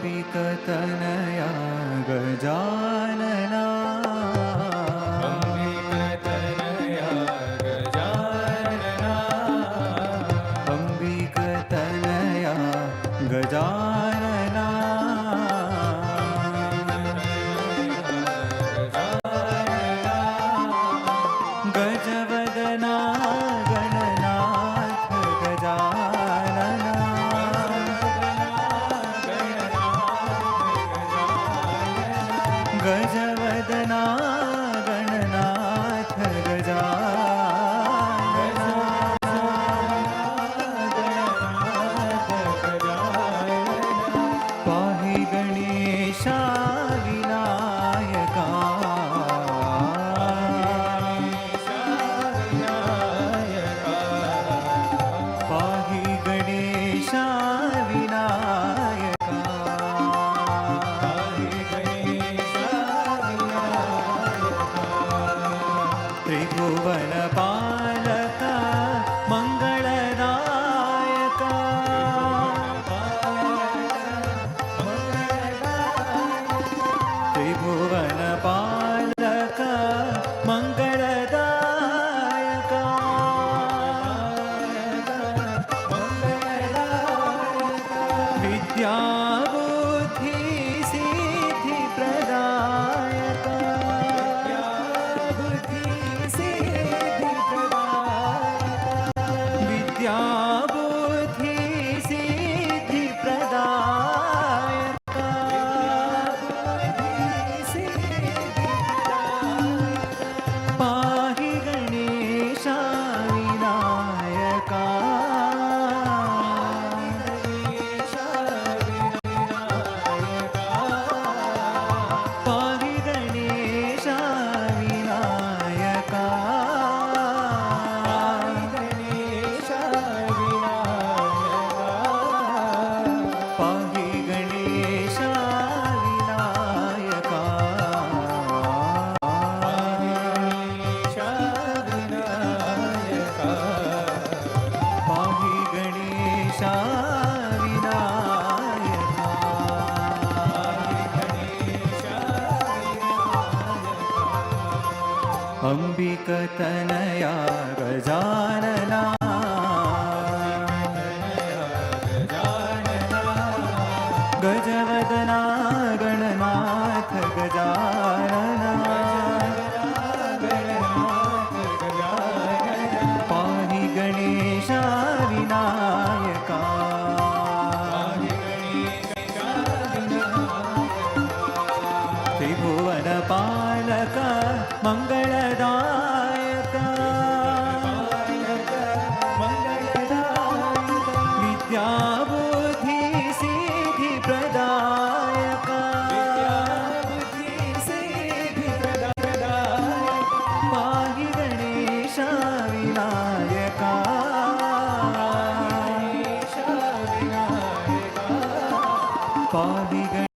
अंबिकतनया गजानना अंबिकतनया गजानना अंबिकतनया गजानना गजवदना गणनाथ गजानना गजवदना गणनाथ पाहि गणेशा विनायका पाहि गणेशा विनायका त्रिभुवन पालक मंगलदायका त्रिभुवन पालक मंगलदायका विद्या बुद्धि सिद्धि प्रदायका विद्या बुद्धि सिद्धि प्रदायका पाहि गणेशा विनायका पाहि गणेशा विनायका पाहि गणेशा विनायका पाहि गणेशा विनायका अंबिकतनया गजानना गजवदना गणनाथ गजानना पाहि गणेशा विनायका त्रिभुवन पालक मंगलदायका विद्या बुद्धि सिद्धि प्रदायका पाहि गणेशा विनायका पाहि